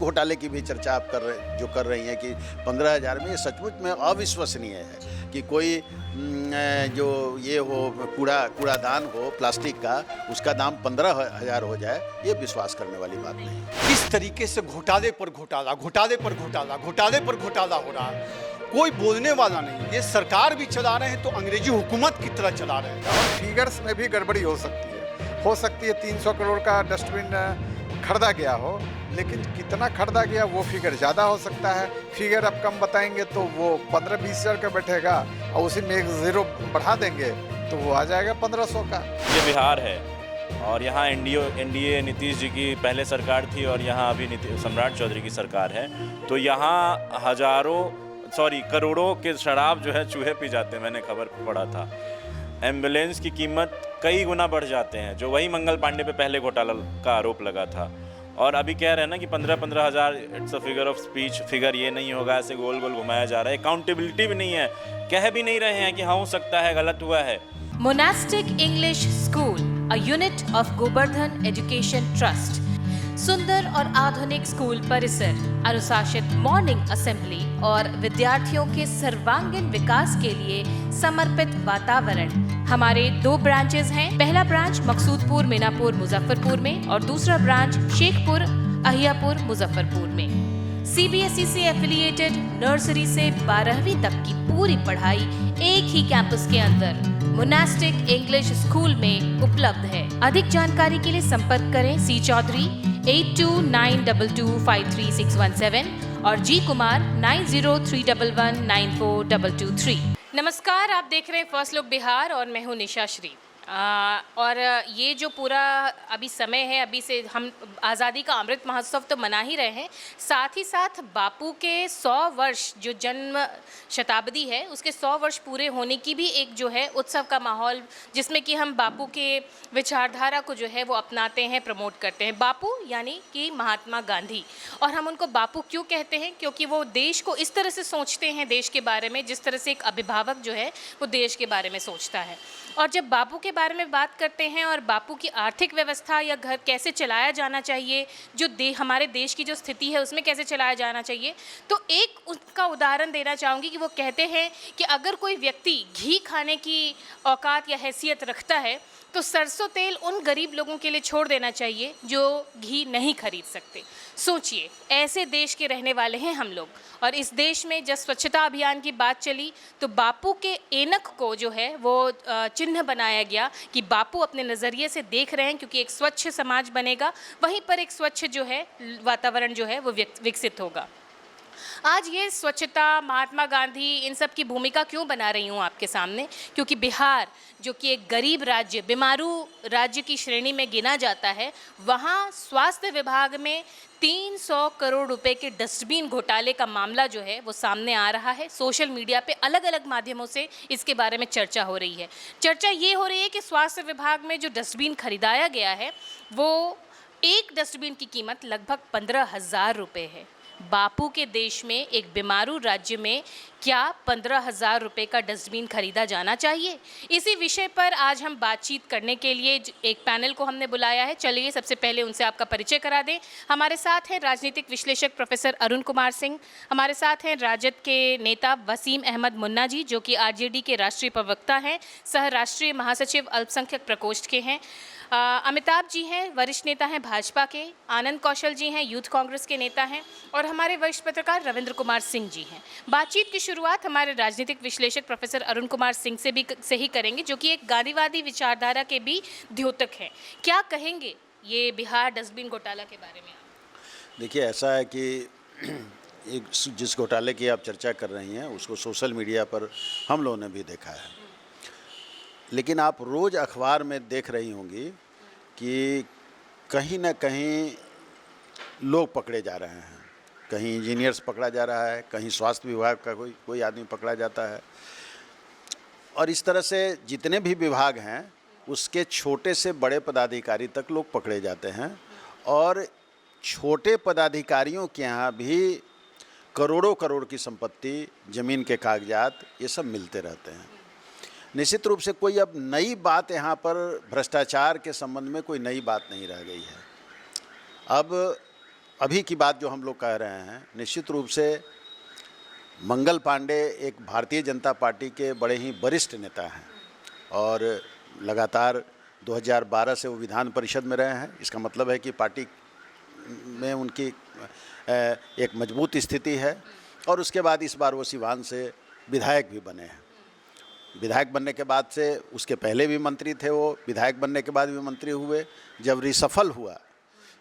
घोटाले की भी चर्चा आप कर रही हैं कि 15,000 में, ये सचमुच में अविश्वसनीय है कि कोई जो ये हो कूड़ादान हो प्लास्टिक का, उसका दाम 15,000 हो जाए, ये विश्वास करने वाली बात नहीं। किस तरीके से घोटाले पर घोटाला, घोटाले पर घोटाला, घोटाले पर घोटाला हो रहा है, कोई बोलने वाला नहीं। ये सरकार भी चला रहे हैं तो अंग्रेजी हुकूमत की तरह चला रहे हैं। फिगर्स में भी गड़बड़ी हो सकती है 300 करोड़ का डस्टबिन खरीदा गया हो, लेकिन कितना खरीदा गया वो फिगर ज़्यादा हो सकता है। फिगर अब कम बताएंगे तो वो 15-20 हज़ार का बैठेगा, और उसी में एक ज़ीरो बढ़ा देंगे तो वो आ जाएगा 1500 का। ये बिहार है और यहाँ एनडीए नीतीश जी की पहले सरकार थी और यहाँ अभी सम्राट चौधरी की सरकार है। तो यहाँ करोड़ों के शराब जो है चूहे पी जाते हैं, मैंने खबर पढ़ा था। एम्बुलेंस की कीमत कई गुना बढ़ जाते हैं, जो वही मंगल पांडे पे पहले घोटाला का आरोप लगा था। और अभी कह रहे हैं ना कि 15-15 हज़ार, it's a figure of speech, figure ये नहीं होगा, ऐसे गोल गोल घुमाया जा रहा है। अकाउंटेबिलिटी भी नहीं है, कह भी नहीं रहे हैं कि हाँ हो सकता है, गलत हुआ है। Monastic English school, a unit of Govardhan education trust. सुंदर और आधुनिक स्कूल परिसर, अनुशासित मॉर्निंग असेंबली और विद्यार्थियों के सर्वांगीण विकास के लिए समर्पित वातावरण। हमारे 2 ब्रांचेस हैं। पहला ब्रांच मकसूदपुर मीनापुर मुजफ्फरपुर में और दूसरा ब्रांच शेखपुर अहियापुर मुजफ्फरपुर में। सीबीएसई से एफिलिएटेड नर्सरी से 12वीं तक की पूरी पढ़ाई एक ही कैंपस के अंदर मोनास्टिक इंग्लिश स्कूल में उपलब्ध है। अधिक जानकारी के लिए संपर्क करें सी चौधरी 8292253617 और जी कुमार 9031194223। नमस्कार, आप देख रहे हैं फर्स्ट लुक बिहार और मैं हूं निशा श्री। और ये जो पूरा अभी समय है, अभी से हम आज़ादी का अमृत महोत्सव तो मना ही रहे हैं, साथ ही साथ बापू के 100 वर्ष जो जन्म शताब्दी है उसके 100 वर्ष पूरे होने की भी एक जो है उत्सव का माहौल, जिसमें कि हम बापू के विचारधारा को जो है वो अपनाते हैं, प्रमोट करते हैं। बापू यानी कि महात्मा गांधी, और हम उनको बापू क्यों कहते हैं? क्योंकि वो देश को इस तरह से सोचते हैं, देश के बारे में जिस तरह से एक अभिभावक जो है वो देश के बारे में सोचता है। और जब बापू के बारे में बात करते हैं और बापू की आर्थिक व्यवस्था या घर कैसे चलाया जाना चाहिए, जो हमारे देश की जो स्थिति है उसमें कैसे चलाया जाना चाहिए, तो एक उसका उदाहरण देना चाहूँगी कि वो कहते हैं कि अगर कोई व्यक्ति घी खाने की औकात या हैसियत रखता है तो सरसों तेल उन गरीब लोगों के लिए छोड़ देना चाहिए जो घी नहीं खरीद सकते। सोचिए, ऐसे देश के रहने वाले हैं हम लोग। और इस देश में जब स्वच्छता अभियान की बात चली तो बापू के ऐनक को जो है वो चिन्ह बनाया गया कि बापू अपने नज़रिए से देख रहे हैं, क्योंकि एक स्वच्छ समाज बनेगा वहीं पर एक स्वच्छ जो है वातावरण जो है वो विकसित होगा। आज ये स्वच्छता, महात्मा गांधी, इन सब की भूमिका क्यों बना रही हूँ आपके सामने? क्योंकि बिहार जो कि एक गरीब राज्य, बीमारू राज्य की श्रेणी में गिना जाता है, वहाँ स्वास्थ्य विभाग में 300 करोड़ रुपए के डस्टबिन घोटाले का मामला जो है वो सामने आ रहा है। सोशल मीडिया पे अलग अलग माध्यमों से इसके बारे में चर्चा हो रही है। चर्चा ये हो रही है कि स्वास्थ्य विभाग में जो डस्टबिन खरीदाया गया है वो एक डस्टबिन की कीमत लगभग 15,000 रुपये है। बापू के देश में, एक बीमारू राज्य में क्या 15,000 रुपये का डस्टबिन खरीदा जाना चाहिए? इसी विषय पर आज हम बातचीत करने के लिए एक पैनल को हमने बुलाया है। चलिए सबसे पहले उनसे आपका परिचय करा दें। हमारे साथ हैं राजनीतिक विश्लेषक प्रोफेसर अरुण कुमार सिंह, हमारे साथ हैं राजद के नेता वसीम अहमद मुन्ना जी जो कि आरजेडी के राष्ट्रीय प्रवक्ता हैं, सह राष्ट्रीय महासचिव अल्पसंख्यक प्रकोष्ठ के हैं। अमिताभ जी हैं, वरिष्ठ नेता हैं भाजपा के। आनंद कौशल जी हैं, यूथ कांग्रेस के नेता हैं। और हमारे वरिष्ठ पत्रकार रविंद्र कुमार सिंह जी हैं। बातचीत की शुरुआत हमारे राजनीतिक विश्लेषक प्रोफेसर अरुण कुमार सिंह से ही करेंगे, जो कि एक गांधीवादी विचारधारा के भी द्योतक हैं। क्या कहेंगे ये बिहार डस्टबिन घोटाला के बारे में? देखिए, ऐसा है कि एक जिस घोटाले की आप चर्चा कर रही हैं उसको सोशल मीडिया पर हम लोगों ने भी देखा है, लेकिन आप रोज़ अखबार में देख रही होंगी कि कहीं ना कहीं लोग पकड़े जा रहे हैं। कहीं इंजीनियर्स पकड़ा जा रहा है, कहीं स्वास्थ्य विभाग का कोई आदमी पकड़ा जाता है। और इस तरह से जितने भी विभाग हैं उसके छोटे से बड़े पदाधिकारी तक लोग पकड़े जाते हैं। और छोटे पदाधिकारियों के यहाँ भी करोड़ों करोड़ की संपत्ति, ज़मीन के कागजात, ये सब मिलते रहते हैं। निश्चित रूप से कोई अब नई बात यहाँ पर भ्रष्टाचार के संबंध में कोई नई बात नहीं रह गई है। अब अभी की बात जो हम लोग कह रहे हैं, निश्चित रूप से मंगल पांडे एक भारतीय जनता पार्टी के बड़े ही वरिष्ठ नेता हैं और लगातार 2012 से वो विधान परिषद में रहे हैं। इसका मतलब है कि पार्टी में उनकी एक मजबूत स्थिति है और उसके बाद इस बार वो सिवान से विधायक भी बने हैं। विधायक बनने के बाद से, उसके पहले भी मंत्री थे वो, विधायक बनने के बाद भी मंत्री हुए। जब रिसफल हुआ,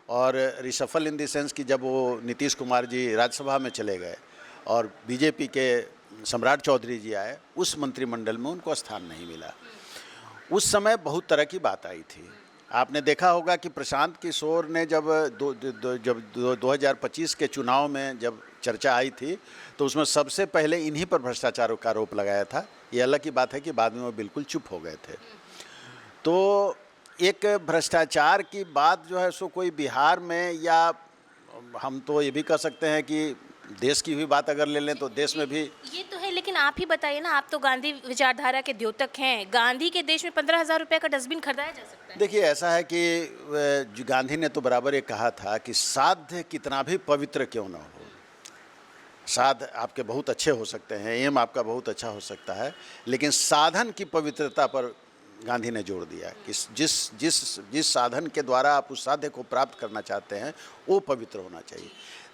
और रिसफल इन द सेंस कि जब वो नीतीश कुमार जी राज्यसभा में चले गए और बीजेपी के सम्राट चौधरी जी आए, उस मंत्रिमंडल में उनको स्थान नहीं मिला। उस समय बहुत तरह की बात आई थी। आपने देखा होगा कि प्रशांत किशोर ने जब 2025 के चुनाव में जब चर्चा आई थी तो उसमें सबसे पहले इन्हीं पर भ्रष्टाचार का आरोप लगाया था। ये अलग की बात है कि बाद में वो बिल्कुल चुप हो गए थे। तो एक भ्रष्टाचार की बात जो है सो कोई बिहार में, या हम तो ये भी कह सकते हैं कि देश की भी बात अगर ले लें तो देश में भी ये तो है, लेकिन आप ही बताइए ना, आप तो गांधी विचारधारा के द्योतक हैं। गांधी के देश में 15,000 रुपये का डस्टबिन खरीदाया जा सकता है? देखिए, ऐसा है कि गांधी ने तो बराबर ये कहा था कि साध्य कितना भी पवित्र क्यों ना हो, साध आपके बहुत अच्छे हो सकते हैं, एम आपका बहुत अच्छा हो सकता है, लेकिन साधन की पवित्रता पर गांधी ने जोर दिया कि जिस साधन के द्वारा आप उस साध्य को प्राप्त करना चाहते हैं वो पवित्र होना चाहिए।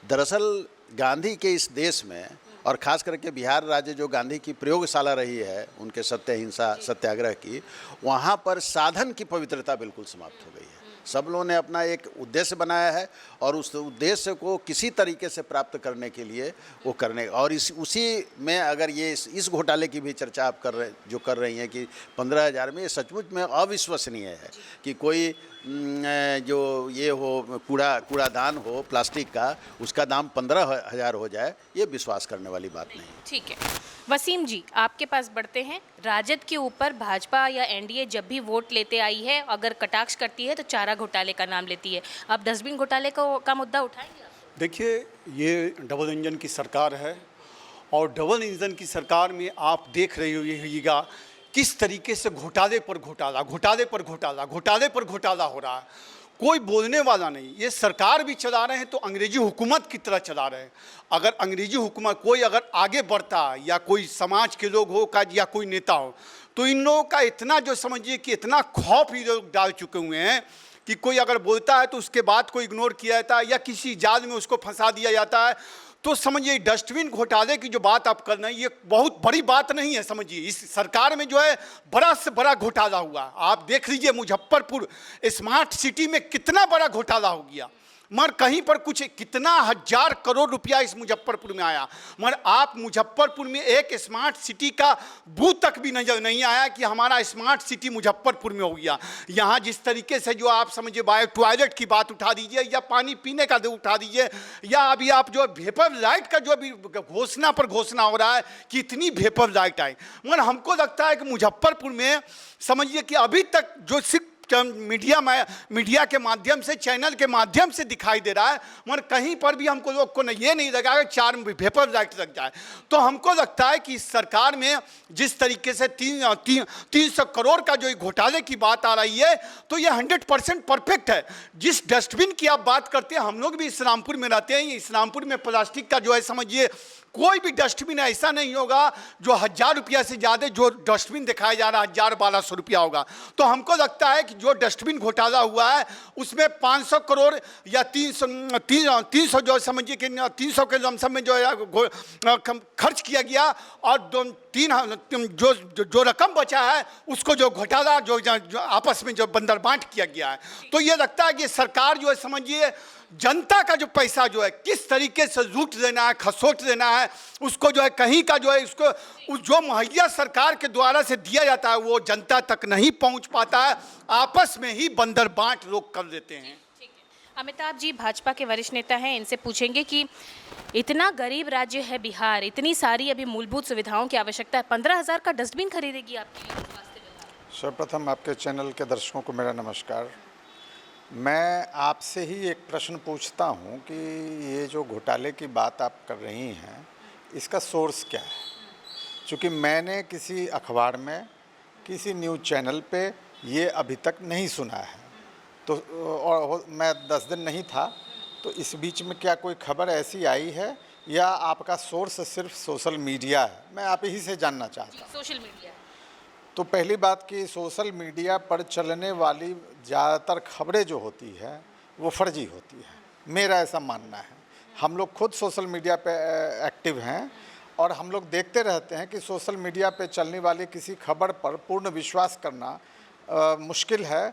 दरअसल गांधी के इस देश में, और ख़ास करके बिहार राज्य जो गांधी की प्रयोगशाला रही है उनके सत्य अहिंसा सत्याग्रह की, वहाँ पर साधन की पवित्रता बिल्कुल समाप्त हो गई है। सब लोगों ने अपना एक उद्देश्य बनाया है और उस उद्देश्य को किसी तरीके से प्राप्त करने के लिए वो करने, और उसी में अगर ये इस घोटाले की भी चर्चा आप कर रही हैं कि 15,000 में, ये सचमुच में अविश्वसनीय है कि कोई जो ये हो कूड़ादान हो प्लास्टिक का, उसका दाम 15,000 हो जाए, ये विश्वास करने वाली बात नहीं। ठीक है, वसीम जी आपके पास बढ़ते हैं। राजद के ऊपर भाजपा या एनडीए जब भी वोट लेते आई है, अगर कटाक्ष करती है तो चारा घोटाले का नाम लेती है। अब डस्टबिन घोटाले का मुद्दा उठाएंगे आप? देखिए, ये डबल इंजन की सरकार है और डबल इंजन की सरकार में आप देख रहे होइएगा किस तरीके से घोटाले पर घोटाला, घोटाले पर घोटाला, घोटाले पर घोटाला हो रहा है। कोई बोलने वाला नहीं। ये सरकार भी चला रहे हैं तो अंग्रेजी हुकूमत की तरह चला रहे हैं। अगर अंग्रेजी हुकूमत कोई अगर आगे बढ़ता, या कोई समाज के लोग हो का, या कोई नेता हो, तो इन लोगों का इतना जो समझिए कि इतना खौफ ये लोग डाल चुके हुए हैं कि कोई अगर बोलता है तो उसके बाद को इग्नोर किया जाता है या किसी जाल में उसको फंसा दिया जाता है। तो समझिए डस्टबिन घोटाले की जो बात आप कर रहे हैं, ये बहुत बड़ी बात नहीं है। समझिए इस सरकार में जो है बड़ा से बड़ा घोटाला हुआ। आप देख लीजिए मुजफ्फरपुर स्मार्ट सिटी में कितना बड़ा घोटाला हो गया, मगर कहीं पर कुछ कितना 1,000 करोड़ रुपया इस मुजफ्फरपुर में आया, मगर आप मुजफ्फरपुर में एक स्मार्ट सिटी का बूथ तक भी नजर नहीं आया कि हमारा स्मार्ट सिटी मुजफ्फरपुर में हो गया। यहाँ जिस तरीके से जो आप समझिए बायो टॉयलेट की बात उठा दीजिए, या पानी पीने का उठा दीजिए, या अभी आप जो वेपर लाइट का जो अभी घोषणा पर घोषणा हो रहा है कि इतनी वेपर लाइट आई, मगर हमको लगता है कि मुजफ्फरपुर में समझिए कि अभी तक जो सिर्फ मीडिया के माध्यम से, चैनल के माध्यम से दिखाई दे रहा है, मगर कहीं पर भी हमको लोग को ये नहीं लगा कि 4 वेपर लाइट लग जाए। तो हमको लगता है कि इस सरकार में जिस तरीके से 300 करोड़ का जो घोटाले की बात आ रही है, तो ये 100% परफेक्ट है। जिस डस्टबिन की आप बात करते हैं, हम लोग भी इस्लामपुर में रहते हैं। इस्लामपुर में प्लास्टिक का जो है समझिए कोई भी डस्टबिन ऐसा नहीं होगा जो 1,000 रुपया से ज़्यादा जो डस्टबिन दिखाया जा रहा है 1,000-1,200 रुपया होगा। तो हमको लगता है कि जो डस्टबिन घोटाला हुआ है उसमें 500 करोड़ या 300 जो समझिए कि 300 के लमसम में जो है खर्च किया गया, और जो रकम बचा है उसको जो घोटाला जो आपस में जो बंदर बांट किया गया है। तो ये लगता है कि सरकार जो है समझिए जनता का जो पैसा जो है किस तरीके से लूट लेना है, खसोट लेना है, उसको जो है कहीं का जो है उसको जो मुहैया सरकार के द्वारा से दिया जाता है वो जनता तक नहीं पहुंच पाता है, आपस में ही बंदर बांट लोग कर देते हैं। अमिताभ जी भाजपा के वरिष्ठ नेता हैं, इनसे पूछेंगे कि इतना गरीब राज्य है बिहार, इतनी सारी अभी मूलभूत सुविधाओं की आवश्यकता है, 15,000 का डस्टबिन खरीदेगी आपके लिए स्वास्थ्य विभाग? सर्वप्रथम आपके चैनल के दर्शकों को मेरा नमस्कार। मैं आपसे ही एक प्रश्न पूछता हूं कि ये जो घोटाले की बात आप कर रही हैं, इसका सोर्स क्या है? क्योंकि मैंने किसी अखबार में, किसी न्यूज़ चैनल पे ये अभी तक नहीं सुना है। तो और मैं 10 दिन नहीं था, तो इस बीच में क्या कोई खबर ऐसी आई है या आपका सोर्स सिर्फ सोशल मीडिया है? मैं आप ही से जानना चाहता हूँ। Social media. तो पहली बात कि सोशल मीडिया पर चलने वाली ज़्यादातर खबरें जो होती है वो फर्जी होती है, मेरा ऐसा मानना है। हम लोग खुद सोशल मीडिया पे एक्टिव हैं और हम लोग देखते रहते हैं कि सोशल मीडिया पे चलने वाली किसी खबर पर पूर्ण विश्वास करना मुश्किल है,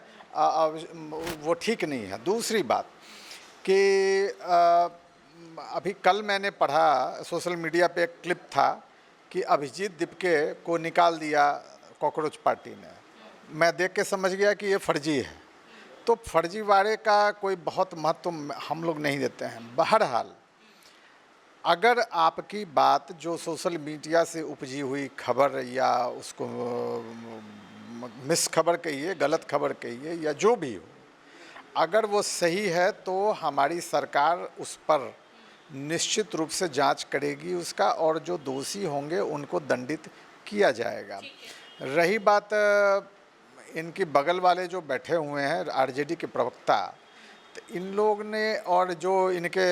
वो ठीक नहीं है। दूसरी बात कि अभी कल मैंने पढ़ा सोशल मीडिया पे एक क्लिप था कि अभिजीत दीपके को निकाल दिया कॉकरोच पार्टी ने। मैं देख के समझ गया कि ये फर्जी है। तो फर्जीवाड़े का कोई बहुत महत्व हम लोग नहीं देते हैं। बहरहाल अगर आपकी बात जो सोशल मीडिया से उपजी हुई खबर या उसको मिस खबर कहिए, गलत खबर कहिए या जो भी हो, अगर वो सही है तो हमारी सरकार उस पर निश्चित रूप से जांच करेगी उसका, और जो दोषी होंगे उनको दंडित किया जाएगा। रही बात इनकी बगल वाले जो बैठे हुए हैं आरजेडी के प्रवक्ता, तो इन लोग ने और जो इनके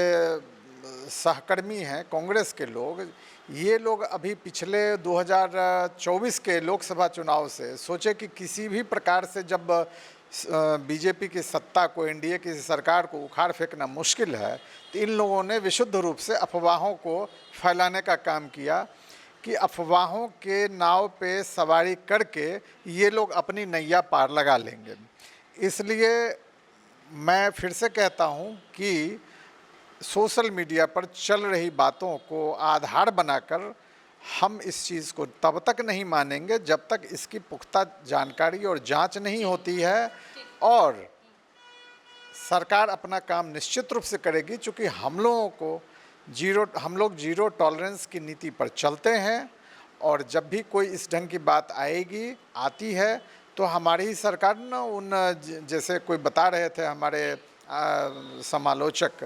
सहकर्मी हैं कांग्रेस के लोग, ये लोग अभी पिछले 2024 के लोकसभा चुनाव से सोचे कि किसी भी प्रकार से जब बीजेपी की सत्ता को, एनडीए की सरकार को उखाड़ फेंकना मुश्किल है, तो इन लोगों ने विशुद्ध रूप से अफवाहों को फैलाने का काम किया कि अफवाहों के नाव पे सवारी करके ये लोग अपनी नैया पार लगा लेंगे। इसलिए मैं फिर से कहता हूँ कि सोशल मीडिया पर चल रही बातों को आधार बनाकर हम इस चीज़ को तब तक नहीं मानेंगे जब तक इसकी पुख्ता जानकारी और जांच नहीं होती है, और सरकार अपना काम निश्चित रूप से करेगी। चूँकि हम लोग जीरो टॉलरेंस की नीति पर चलते हैं, और जब भी कोई इस ढंग की बात आती है तो हमारी ही सरकार ना उन जैसे कोई बता रहे थे हमारे समालोचक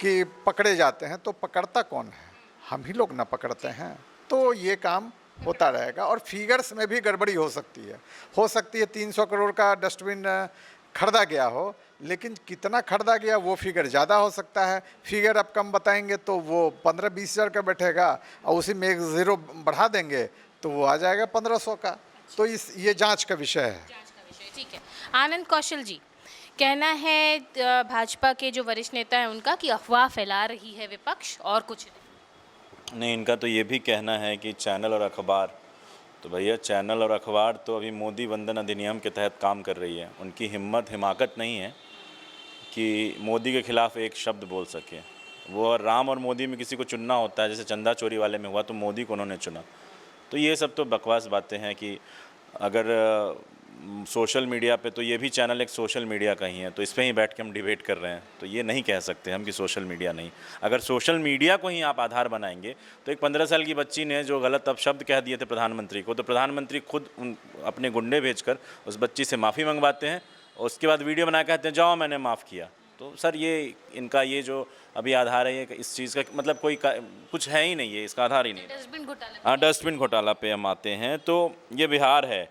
कि पकड़े जाते हैं, तो पकड़ता कौन है? हम ही लोग ना पकड़ते हैं। तो ये काम होता रहेगा, और फिगर्स में भी गड़बड़ी हो सकती है 300 करोड़ का डस्टबिन खरीदा गया हो, लेकिन कितना खरीदा गया वो फिगर ज़्यादा हो सकता है। फिगर अब कम बताएंगे तो वो 15-20 हज़ार का बैठेगा, और उसी में एक ज़ीरो बढ़ा देंगे तो वो आ जाएगा 1500 का। तो ये जांच का विषय है। ठीक है। आनंद कौशल जी, कहना है भाजपा के जो वरिष्ठ नेता हैं उनका कि अफवाह फैला रही है विपक्ष और कुछ नहीं। इनका तो ये भी कहना है कि चैनल और अखबार, तो भैया चैनल और अखबार तो अभी मोदी वंदन अधिनियम के तहत काम कर रही है। उनकी हिमाकत नहीं है कि मोदी के खिलाफ एक शब्द बोल सके। वो और राम और मोदी में किसी को चुनना होता है, जैसे चंदा चोरी वाले में हुआ तो मोदी को उन्होंने चुना। तो ये सब तो बकवास बातें हैं कि अगर सोशल मीडिया पे, तो ये भी चैनल एक सोशल मीडिया का ही है, तो इस पर ही बैठ के हम डिबेट कर रहे हैं। तो ये नहीं कह सकते हम कि सोशल मीडिया नहीं। अगर सोशल मीडिया को ही आप आधार बनाएंगे तो एक 15 साल की बच्ची ने जो गलत अपशब्द कह दिए थे प्रधानमंत्री को, तो प्रधानमंत्री खुद अपने गुंडे भेजकर उस बच्ची से माफ़ी मंगवाते हैं, उसके बाद वीडियो बना के कहते हैं जाओ मैंने माफ़ किया। तो सर ये इनका ये जो अभी आधार है, ये इस चीज़ का मतलब कोई कुछ है ही नहीं है, इसका आधार ही नहीं है। डस्टबिन घोटाला। हाँ, डस्टबिन घोटाला पे हम आते हैं। तो ये बिहार है,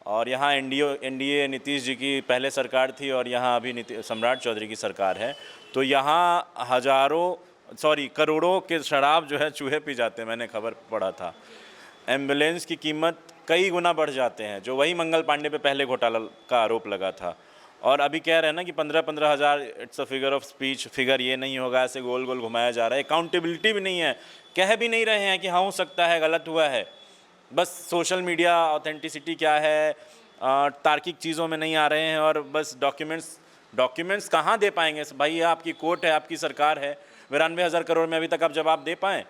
और यहाँ एनडीए नीतीश जी की पहले सरकार थी, और यहाँ अभी सम्राट चौधरी की सरकार है। तो यहाँ करोड़ों के शराब जो है चूहे पी जाते हैं। मैंने खबर पढ़ा था। एम्बुलेंस की कीमत कई गुना बढ़ जाते हैं, जो वही मंगल पांडे पे पहले घोटाला का आरोप लगा था। और अभी कह रहे हैं ना कि 15-15 हज़ार, it's a figure of speech, figure ये नहीं होगा, ऐसे गोल गोल घुमाया जा रहा है। अकाउंटेबिलिटी भी नहीं है, कह भी नहीं रहे हैं कि हाँ हो सकता है गलत हुआ है। बस सोशल मीडिया ऑथेंटिसिटी क्या है, तार्किक चीज़ों में नहीं आ रहे हैं, और बस डॉक्यूमेंट्स कहाँ दे पाएंगे भाई? ये आपकी कोर्ट है, आपकी सरकार है। 92,000 करोड़ में अभी तक आप जवाब दे पाएँ?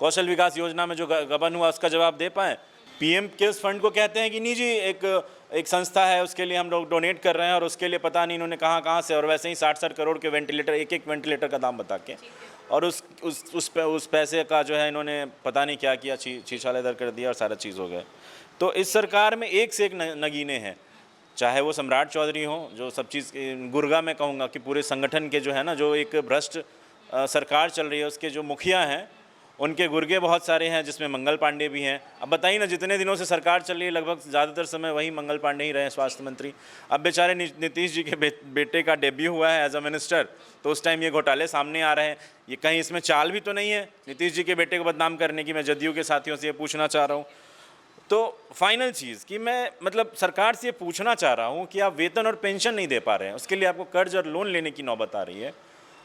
कौशल विकास योजना में जो गबन हुआ उसका जवाब दे पाएँ? पीएम केयर्स फंड को कहते हैं कि नहीं जी एक संस्था है, उसके लिए हम लोग डोनेट कर रहे हैं, और उसके लिए पता नहीं इन्होंने कहाँ से, और वैसे ही 60 करोड़ के वेंटिलेटर, एक वेंटिलेटर का दाम बता के, और उस पैसे का जो है इन्होंने पता नहीं क्या किया, छीछाले दर कर दिया और सारा चीज़ हो गया। तो इस सरकार में एक से एक नगीने हैं, चाहे वो सम्राट चौधरी हो, जो सब चीज़ गुर्गा में कहूँगा कि पूरे संगठन के जो है ना, जो एक भ्रष्ट सरकार चल रही है उसके जो मुखिया हैं, उनके गुर्गे बहुत सारे हैं जिसमें मंगल पांडे भी हैं। अब बताइए ना, जितने दिनों से सरकार चल रही है लगभग ज़्यादातर समय वही मंगल पांडे ही रहे स्वास्थ्य मंत्री। अब बेचारे नीतीश जी के बेटे का डेब्यू हुआ है एज अ मिनिस्टर, तो उस टाइम ये घोटाले सामने आ रहे हैं। ये कहीं इसमें चाल भी तो नहीं है नीतीश जी के बेटे को बदनाम करने की? मैं जदयू के साथियों से ये पूछना चाह रहा हूँ। तो फाइनल चीज़ कि मैं मतलब सरकार से ये पूछना चाह रहा हूँ कि आप वेतन और पेंशन नहीं दे पा रहे हैं, उसके लिए आपको कर्ज और लोन लेने की नौबत आ रही है,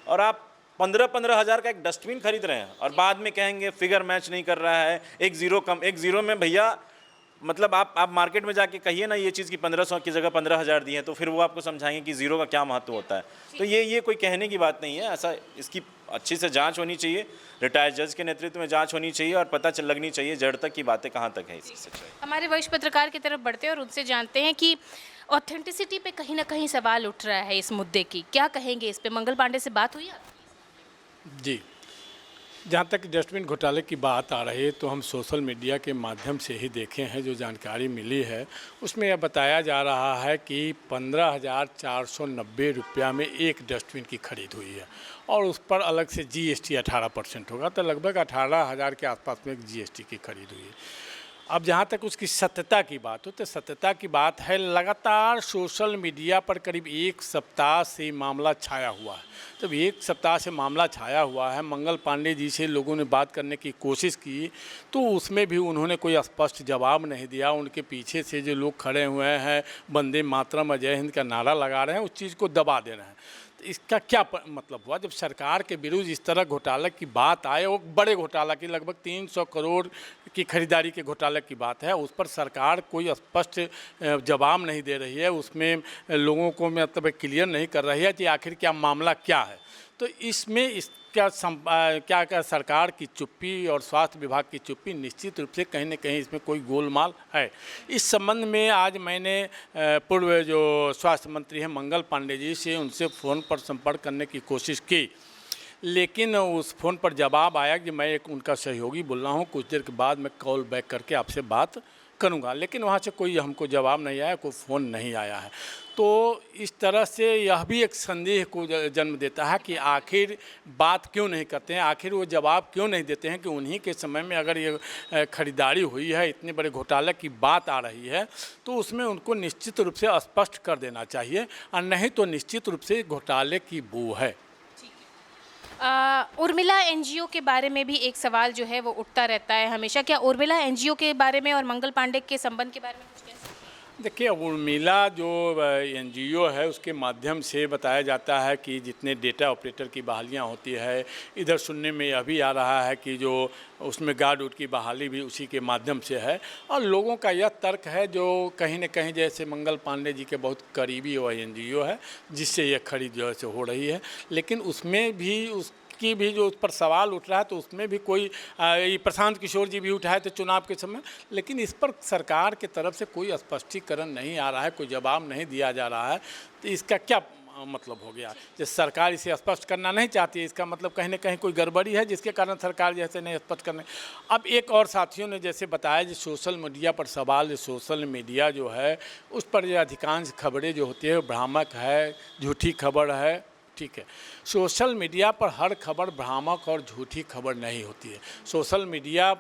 और आप 15-15 हज़ार का एक डस्टबिन खरीद रहे हैं और बाद में कहेंगे फिगर मैच नहीं कर रहा है, एक ज़ीरो में भैया मतलब आप मार्केट में जाके कहिए ना ये चीज़ की 1500 की जगह 15,000 दी है, तो फिर वो आपको समझाएंगे कि ज़ीरो का क्या महत्व होता है। तो ये कोई कहने की बात नहीं है, ऐसा इसकी अच्छी से जांच होनी चाहिए, रिटायर्ड जज के नेतृत्व में जांच होनी चाहिए और पता लगनी चाहिए जड़ तक की बातें कहाँ तक है इसकी सच्चाई। हमारे वरिष्ठ पत्रकार की तरफ बढ़ते हैं और उनसे जानते हैं कि ऑथेंटिसिटी पे कहीं ना कहीं सवाल उठ रहा है इस मुद्दे की, क्या कहेंगे इस पे? मंगल पांडे से बात हुई आपकी? जी, जहाँ तक डस्टबिन घोटाले की बात आ रही है तो हम सोशल मीडिया के माध्यम से ही देखे हैं, जो जानकारी मिली है उसमें यह बताया जा रहा है कि 15,490 रुपया में एक डस्टबिन की खरीद हुई है और उस पर अलग से जीएसटी 18% होगा, तो लगभग 18,000 के आसपास में एक जीएसटी की खरीद हुई है। अब जहाँ तक उसकी सत्यता की बात हो तो सत्यता की बात है, लगातार सोशल मीडिया पर करीब एक सप्ताह से मामला छाया हुआ है। जब एक सप्ताह से मामला छाया हुआ है, मंगल पांडे जी से लोगों ने बात करने की कोशिश की तो उसमें भी उन्होंने कोई स्पष्ट जवाब नहीं दिया। उनके पीछे से जो लोग खड़े हुए हैं, वंदे मातरम जय हिंद का नारा लगा रहे हैं, उस चीज़ को दबा दे रहे हैं। तो इसका क्या मतलब हुआ? जब सरकार के विरुद्ध इस तरह घोटाले की बात आए, वो बड़े घोटाला की लगभग 300 करोड़ की खरीदारी के घोटाले की बात है, उस पर सरकार कोई स्पष्ट जवाब नहीं दे रही है, उसमें लोगों को मतलब क्लियर नहीं कर रही है कि आखिर क्या मामला क्या है। तो इसमें क्या सरकार की चुप्पी और स्वास्थ्य विभाग की चुप्पी निश्चित रूप से कहीं न कहीं इसमें कोई गोलमाल है। इस संबंध में आज मैंने पूर्व जो स्वास्थ्य मंत्री हैं मंगल पांडे जी से उनसे फ़ोन पर संपर्क करने की कोशिश की, लेकिन उस फ़ोन पर जवाब आया कि मैं एक उनका सहयोगी बोल रहा हूँ, कुछ देर के बाद मैं कॉल बैक करके आपसे बात करूँगा। लेकिन वहाँ से कोई हमको जवाब नहीं आया, कोई फ़ोन नहीं आया है। तो इस तरह से यह भी एक संदेह को जन्म देता है कि आखिर बात क्यों नहीं करते हैं, आखिर वो जवाब क्यों नहीं देते हैं कि उन्हीं के समय में अगर ये खरीदारी हुई है, इतने बड़े घोटाले की बात आ रही है, तो उसमें उनको निश्चित रूप से स्पष्ट कर देना चाहिए, और नहीं तो निश्चित रूप से घोटाले की बू है। उर्मिला एनजीओ के बारे में भी एक सवाल जो है वो उठता रहता है हमेशा। क्या उर्मिला एनजीओ के बारे में और मंगल पांडे के संबंध के बारे में कुछ कह सकते हैं? देखिए, उर्मिला जो एनजीओ है उसके माध्यम से बताया जाता है कि जितने डेटा ऑपरेटर की बहालियां होती है, इधर सुनने में यह भी आ रहा है कि जो उसमें गार्ड उड की बहाली भी उसी के माध्यम से है। और लोगों का यह तर्क है जो कहीं न कहीं जैसे मंगल पांडे जी के बहुत करीबी वह एनजीओ है जिससे यह खरीद जो है हो रही है, लेकिन उसमें भी की भी जो उस पर सवाल उठ रहा है तो उसमें भी कोई प्रशांत किशोर जी भी उठाए थे चुनाव के समय, लेकिन इस पर सरकार की तरफ से कोई स्पष्टीकरण नहीं आ रहा है, कोई जवाब नहीं दिया जा रहा है। तो इसका क्या मतलब हो गया? जैसे सरकार इसे स्पष्ट करना नहीं चाहती है, इसका मतलब कहीं ना कहीं कोई गड़बड़ी है जिसके कारण सरकार जैसे नहीं स्पष्ट करने। अब एक और साथियों ने जैसे बताया जो सोशल मीडिया पर सवाल, सोशल मीडिया जो है उस पर जो अधिकांश खबरें जो होती है भ्रामक है, झूठी खबर है। ठीक है, सोशल मीडिया पर हर खबर भ्रामक और झूठी खबर नहीं होती है। सोशल मीडिया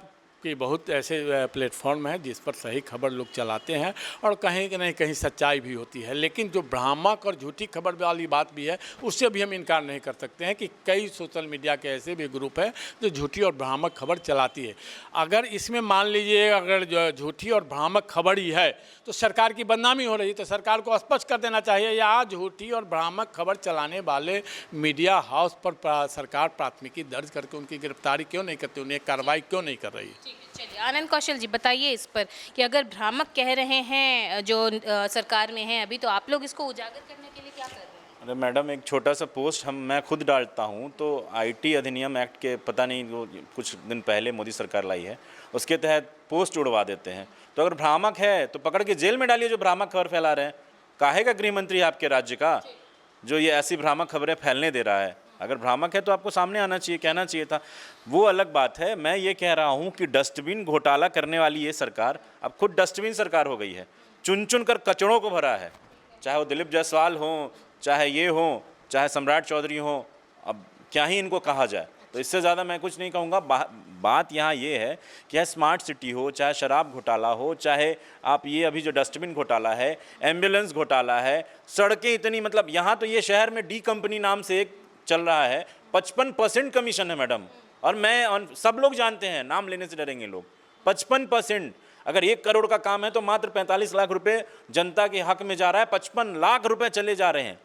कि बहुत ऐसे प्लेटफॉर्म हैं जिस पर सही खबर लोग चलाते हैं और कहीं नहीं कहीं सच्चाई भी होती है, लेकिन जो भ्रामक और झूठी खबर वाली बात भी है उससे भी हम इनकार नहीं कर सकते हैं कि कई सोशल मीडिया के ऐसे भी ग्रुप हैं जो झूठी और भ्रामक खबर चलाती है। अगर इसमें मान लीजिए अगर जो झूठी और भ्रामक खबर ही है तो सरकार की बदनामी हो रही है, तो सरकार को स्पष्ट कर देना चाहिए या झूठी और भ्रामक खबर चलाने वाले मीडिया हाउस पर सरकार प्राथमिकी दर्ज करके उनकी गिरफ्तारी क्यों नहीं करती, उन्हें कार्रवाई क्यों नहीं कर रही। चलिए, आनंद कौशल जी बताइए इस पर कि अगर भ्रामक कह रहे हैं जो सरकार में है अभी, तो आप लोग इसको उजागर करने के लिए क्या कर रहे हैं? अरे मैडम, एक छोटा सा पोस्ट मैं खुद डालता हूँ, तो आईटी अधिनियम एक्ट के पता नहीं वो कुछ दिन पहले मोदी सरकार लाई है, उसके तहत पोस्ट उड़वा देते हैं। तो अगर भ्रामक है तो पकड़ के जेल में डालिए जो भ्रामक खबर फैला रहे हैं। काहे का गृह मंत्री आपके राज्य का जो ये ऐसी भ्रामक खबरें फैलने दे रहा है? अगर भ्रामक है तो आपको सामने आना चाहिए, कहना चाहिए था। वो अलग बात है। मैं ये कह रहा हूँ कि डस्टबिन घोटाला करने वाली ये सरकार अब खुद डस्टबिन सरकार हो गई है। चुन चुन कर कचड़ों को भरा है, चाहे वो दिलीप जायसवाल हो, चाहे ये हो, चाहे सम्राट चौधरी हो। अब क्या ही इनको कहा जाए। तो इससे ज़्यादा मैं कुछ नहीं कहूँगा। बात यहाँ ये है कि चाहे स्मार्ट सिटी हो, चाहे शराब घोटाला हो, चाहे आप ये अभी जो डस्टबिन घोटाला है, एम्बुलेंस घोटाला है, सड़कें इतनी, मतलब यहाँ तो ये शहर में डी कंपनी नाम से एक चल रहा है, 55% कमीशन है मैडम। और सब लोग जानते हैं, नाम लेने से डरेंगे लोग। 55%, अगर 1 करोड़ का काम है तो मात्र 45 लाख रुपए जनता के हक में जा रहा है, 55 लाख रुपए चले जा रहे हैं।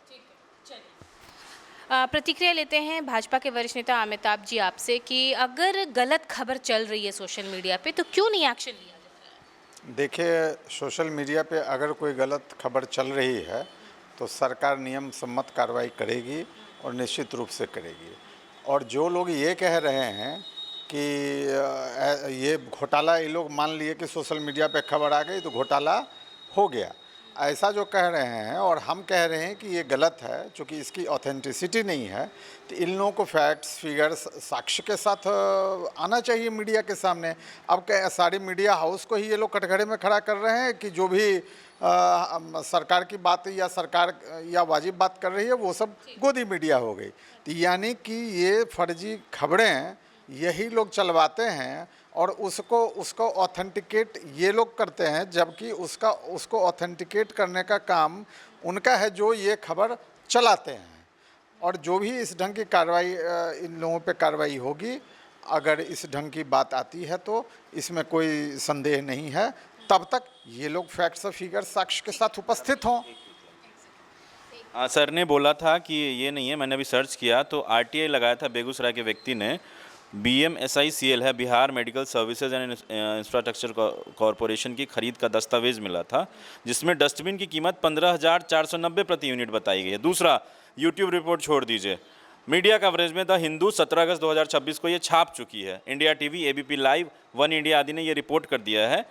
प्रतिक्रिया लेते हैं भाजपा के वरिष्ठ नेता अमिताभ जी आपसे कि अगर गलत खबर चल रही है सोशल मीडिया पे तो क्यों नहीं एक्शन लिया जाता है? देखिए, सोशल मीडिया पे अगर कोई गलत खबर चल रही है तो सरकार नियम सम्मत कार्रवाई करेगी और निश्चित रूप से करेगी। और जो लोग ये कह रहे हैं कि ये घोटाला, ये लोग मान लिए कि सोशल मीडिया पे खबर आ गई तो घोटाला हो गया, ऐसा जो कह रहे हैं और हम कह रहे हैं कि ये गलत है, क्योंकि इसकी ऑथेंटिसिटी नहीं है। तो इन लोगों को फैक्ट्स, फिगर्स, साक्ष्य के साथ आना चाहिए मीडिया के सामने। अब क्या सारी मीडिया हाउस को ही ये लोग कटघरे में खड़ा कर रहे हैं कि जो भी सरकार की बात या सरकार या वाजिब बात कर रही है वो सब गोदी मीडिया हो गई। तो यानी कि ये फर्जी खबरें यही लोग चलवाते हैं और उसको ऑथेंटिकेट ये लोग करते हैं, जबकि उसको ऑथेंटिकेट करने का काम उनका है जो ये खबर चलाते हैं। और जो भी इस ढंग की कार्रवाई, इन लोगों पे कार्रवाई होगी, अगर इस ढंग की बात आती है तो इसमें कोई संदेह नहीं है, तब तक ये लोग फैक्ट्स और फिगर्स, साक्ष्य के साथ उपस्थित हों। सर ने बोला था कि ये नहीं है, मैंने अभी सर्च किया तो आरटीआई लगाया था बेगूसराय के व्यक्ति ने। BMSICL है, Bihar medical services and infrastructure corporation की खरीद का दस्तावेज मिला था, जिसमें डस्टबिन की कीमत 15,490 प्रति यूनिट बताई गई है। दूसरा, यूट्यूब रिपोर्ट छोड़ दीजिए, मीडिया कवरेज में द हिंदू 17 अगस्त 2026 को ये छाप चुकी है। India TV, ABP live, one India आदि ने ये रिपोर्ट कर दिया है।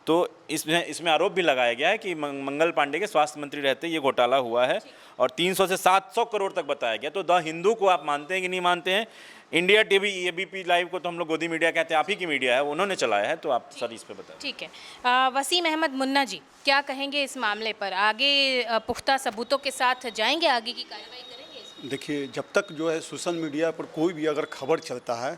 तो इसमें आरोप भी लगाया गया है कि मंगल पांडे के स्वास्थ्य मंत्री रहते ये घोटाला हुआ है और 300 से 700 करोड़ तक बताया गया। तो द हिंदू को आप मानते हैं कि नहीं मानते हैं? इंडिया टीवी, ABP लाइव को तो हम लोग गोदी मीडिया कहते हैं, आप ही की मीडिया है, उन्होंने चलाया है। तो आप सर इस पे बताएं। ठीक है, वसीम अहमद मुन्ना जी क्या कहेंगे इस मामले पर? आगे पुख्ता सबूतों के साथ जाएंगे, आगे की कार्रवाई करेंगे? देखिए, जब तक जो है सोशल मीडिया पर कोई भी अगर खबर चलता है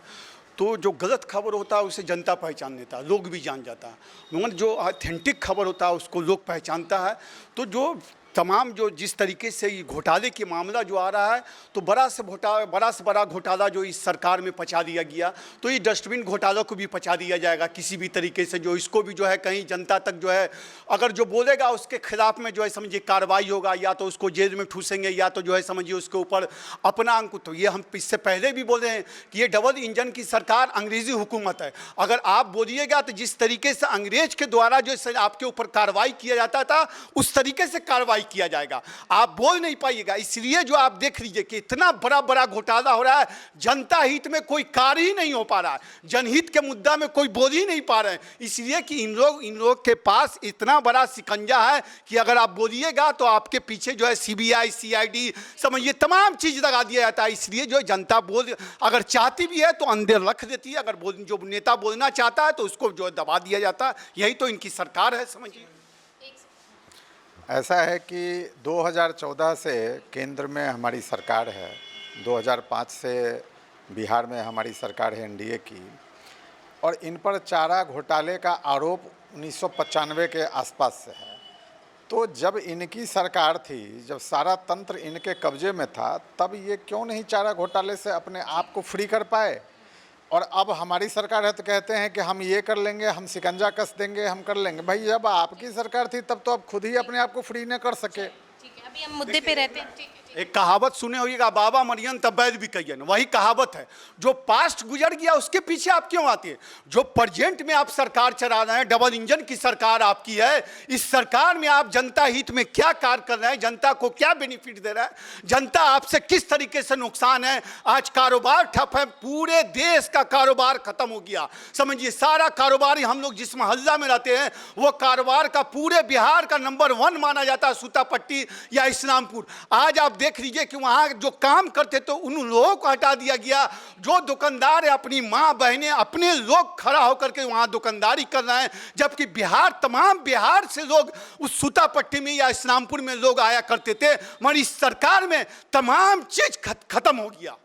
तो जो गलत खबर होता है उसे जनता पहचान लेता है, लोग भी जान जाता है। मगर जो ऑथेंटिक खबर होता है उसको लोग पहचानता है। तो जो तमाम जो जिस तरीके से ये घोटाले के मामला जो आ रहा है, तो बड़ा से बड़ा घोटाला जो इस सरकार में पचा दिया गया, तो ये डस्टबिन घोटाला को भी पचा दिया जाएगा किसी भी तरीके से। जो इसको भी जो है कहीं जनता तक जो है अगर जो बोलेगा उसके खिलाफ में जो है समझिए कार्रवाई होगा, या तो उसको जेल में ठूसेंगे या तो जो है समझिए उसके ऊपर अपना अंकुश। तो ये हम इससे पहले भी बोले हैं कि ये डबल इंजन की सरकार अंग्रेज़ी हुकूमत है। अगर आप बोलिएगा तो जिस तरीके से अंग्रेज के द्वारा जो आपके ऊपर कार्रवाई किया जाता था उस तरीके से कार्रवाई किया जाएगा, आप बोल नहीं पाइएगा। इसलिए जो आप देख लीजिए कि इतना बड़ा घोटाला हो रहा है, जनता हित में कोई कार्य ही नहीं हो पा रहा है, जनहित के मुद्दा में कोई बोल ही नहीं पा रहे हैं। इसलिए कि इन लोग के पास इतना बड़ा शिकंजा है कि अगर आप बोलिएगा तो आपके पीछे जो है CBI, CID समझिए तमाम चीज लगा दिया जाता है। इसलिए जो जनता अगर चाहती भी है तो अंदर रख देती है, अगर जो नेता बोलना चाहता है तो उसको जो दबा दिया जाता है। यही तो इनकी सरकार है, समझिए। ऐसा है कि 2014 से केंद्र में हमारी सरकार है, 2005 से बिहार में हमारी सरकार है NDA की, और इन पर चारा घोटाले का आरोप 1995 के आसपास से है। तो जब इनकी सरकार थी, जब सारा तंत्र इनके कब्जे में था, तब ये क्यों नहीं चारा घोटाले से अपने आप को फ्री कर पाए? और अब हमारी सरकार है तो कहते हैं कि हम ये कर लेंगे, हम शिकंजा कस देंगे, हम कर लेंगे। भाई जब आपकी सरकार थी तब तो आप खुद ही अपने आप को फ्री न कर सके। ठीक है, अभी हम मुद्दे पे रहते हैं। ठीक है, एक कहावत सुने होइएगा, बाबा मरियन तब बैद भी कहियन, वही कहावत है। जो पास्ट गुजर गया उसके पीछे आप क्यों आते हैं? जो प्रेजेंट में आप सरकार चला रहे हैं, डबल इंजन की सरकार आपकी है, इस सरकार में आप जनता हित में क्या कार्य कर रहे हैं, जनता को क्या बेनिफिट दे रहे हैं, जनता आपसे किस तरीके से नुकसान है। आज कारोबार ठप है, पूरे देश का कारोबार खत्म हो गया, समझिए। सारा कारोबार हम लोग जिस मोहल्ला में रहते हैं वो कारोबार का पूरे बिहार का नंबर 1 माना जाता है, सूतापट्टी या इस्लामपुर। आज आप देख लीजिए कि वहां जो काम करते तो उन लोगों को हटा दिया गया। जो दुकानदार है, अपनी मां बहनें, अपने लोग खड़ा होकर के वहां दुकानदारी कर रहे हैं, जबकि तमाम बिहार से लोग उस सूतापट्टी में या इस्लामपुर में लोग आया करते थे। मगर इस सरकार में तमाम चीज खत्म हो गया।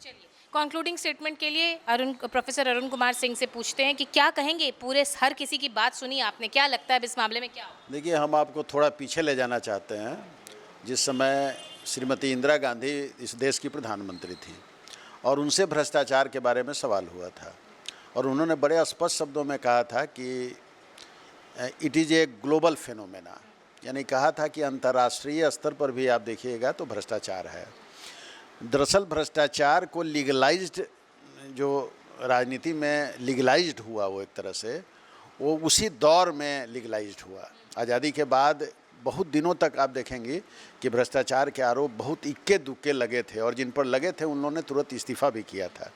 चलिए, कंक्लूडिंग स्टेटमेंट के लिए प्रोफेसर अरुण कुमार सिंह से पूछते हैं कि क्या कहेंगे, पूरे हर किसी की बात सुनी आपने, क्या लगता है अब इस मामले में क्या हो? देखिए, हम आपको थोड़ा पीछे ले जाना चाहते हैं। जिस समय श्रीमती इंदिरा गांधी इस देश की प्रधानमंत्री थी और उनसे भ्रष्टाचार के बारे में सवाल हुआ था और उन्होंने बड़े स्पष्ट शब्दों में कहा था कि it is a global phenomena, यानी कहा था कि अंतर्राष्ट्रीय स्तर पर भी आप देखिएगा तो भ्रष्टाचार है। दरअसल भ्रष्टाचार को लीगलाइज्ड, जो राजनीति में लीगलाइज्ड हुआ वो एक तरह से, वो उसी दौर में लीगलाइज्ड हुआ। आज़ादी के बाद बहुत दिनों तक आप देखेंगे कि भ्रष्टाचार के आरोप बहुत इक्के दुक्के लगे थे और जिन पर लगे थे उन्होंने तुरंत इस्तीफ़ा भी किया था।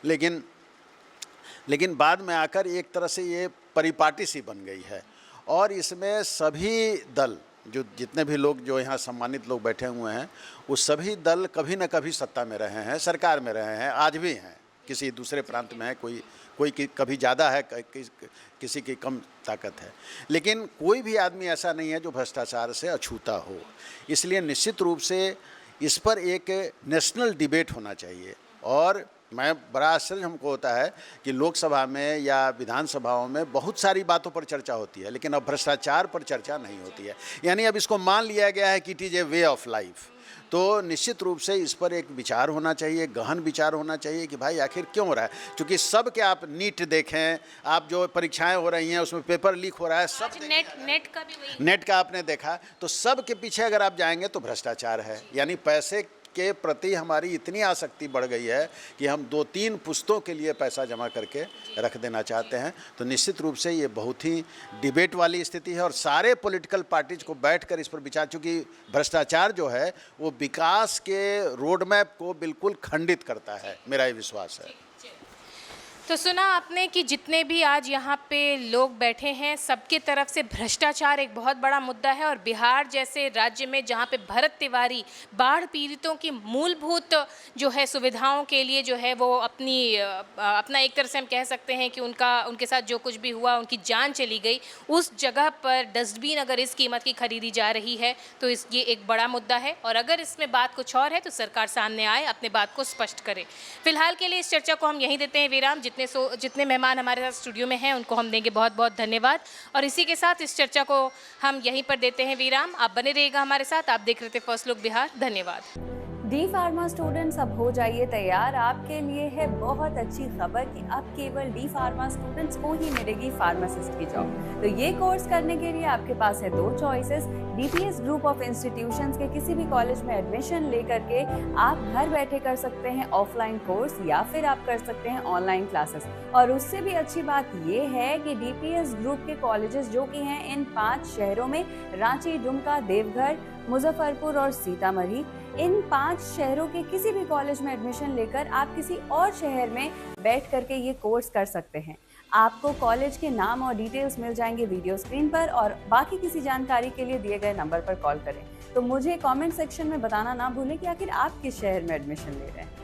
लेकिन बाद में आकर एक तरह से ये परिपाटी सी बन गई है और इसमें सभी दल, जो जितने भी लोग जो यहाँ सम्मानित लोग बैठे हुए हैं, वो सभी दल कभी न कभी सत्ता में रहे हैं, सरकार में रहे हैं, आज भी हैं। किसी दूसरे प्रांत में है, कोई कभी ज़्यादा है, किसी की कम ताकत है, लेकिन कोई भी आदमी ऐसा नहीं है जो भ्रष्टाचार से अछूता हो। इसलिए निश्चित रूप से इस पर एक नेशनल डिबेट होना चाहिए। और मैं बड़ा आश्चर्य हमको होता है कि लोकसभा में या विधानसभाओं में बहुत सारी बातों पर चर्चा होती है, लेकिन अब भ्रष्टाचार पर चर्चा नहीं होती है। यानी अब इसको मान लिया गया है कि it is a way of life. तो निश्चित रूप से इस पर एक विचार होना चाहिए, गहन विचार होना चाहिए कि भाई आखिर क्यों हो रहा है। क्योंकि सब के आप नीट देखें, आप जो परीक्षाएं हो रही हैं उसमें पेपर लीक हो रहा है, सब नेट का भी वही, नेट का आपने देखा, तो सब के पीछे अगर आप जाएंगे तो भ्रष्टाचार है। यानी पैसे के प्रति हमारी इतनी आसक्ति बढ़ गई है कि हम 2-3 पुस्तों के लिए पैसा जमा करके रख देना चाहते हैं। तो निश्चित रूप से ये बहुत ही डिबेट वाली स्थिति है और सारे पॉलिटिकल पार्टीज को बैठकर इस पर विचार, चूँकि भ्रष्टाचार जो है वो विकास के रोड मैप को बिल्कुल खंडित करता है, मेरा ये विश्वास है। तो सुना आपने कि जितने भी आज यहाँ पे लोग बैठे हैं, सबके तरफ से भ्रष्टाचार एक बहुत बड़ा मुद्दा है। और बिहार जैसे राज्य में जहाँ पे भरत तिवारी बाढ़ पीड़ितों की मूलभूत जो है सुविधाओं के लिए जो है वो अपना एक तरह से हम कह सकते हैं कि उनके साथ जो कुछ भी हुआ, उनकी जान चली गई, उस जगह पर डस्टबिन अगर इस कीमत की खरीदी जा रही है तो ये एक बड़ा मुद्दा है। और अगर इसमें बात कुछ और है तो सरकार सामने आए, अपने बात को स्पष्ट करे। फिलहाल के लिए इस चर्चा को हम यहीं देते हैं विराम। जितने मेहमान हमारे साथ स्टूडियो में हैं उनको हम देंगे बहुत बहुत धन्यवाद और इसी के साथ इस चर्चा को हम यहीं पर देते हैं विराम। आप बने रहिएगा हमारे साथ। आप देख रहे थे फर्स्ट लुक बिहार। धन्यवाद। डी फार्मा स्टूडेंट्स, अब हो जाइए तैयार। आपके लिए है बहुत अच्छी खबर कि अब केवल डी फार्मा स्टूडेंट्स को ही मिलेगी फार्मासिस्ट की जॉब। तो ये कोर्स करने के लिए आपके पास है 2 choices. DPS group of institutions के किसी भी कॉलेज में एडमिशन लेकर के आप घर बैठे कर सकते हैं ऑफलाइन कोर्स या फिर आप कर सकते हैं ऑनलाइन क्लासेस। और उससे भी अच्छी बात ये है कि डीपीएस ग्रुप के कॉलेजेस जो कि हैं इन 5 शहरों में, रांची, दुमका, देवघर, मुजफ्फरपुर और सीतामढ़ी, इन 5 शहरों के किसी भी कॉलेज में एडमिशन लेकर आप किसी और शहर में बैठ करके ये कोर्स कर सकते हैं। आपको कॉलेज के नाम और डिटेल्स मिल जाएंगे वीडियो स्क्रीन पर और बाकी किसी जानकारी के लिए दिए गए नंबर पर कॉल करें। तो मुझे कमेंट सेक्शन में बताना ना भूलें कि आखिर आप किस शहर में एडमिशन ले रहे हैं।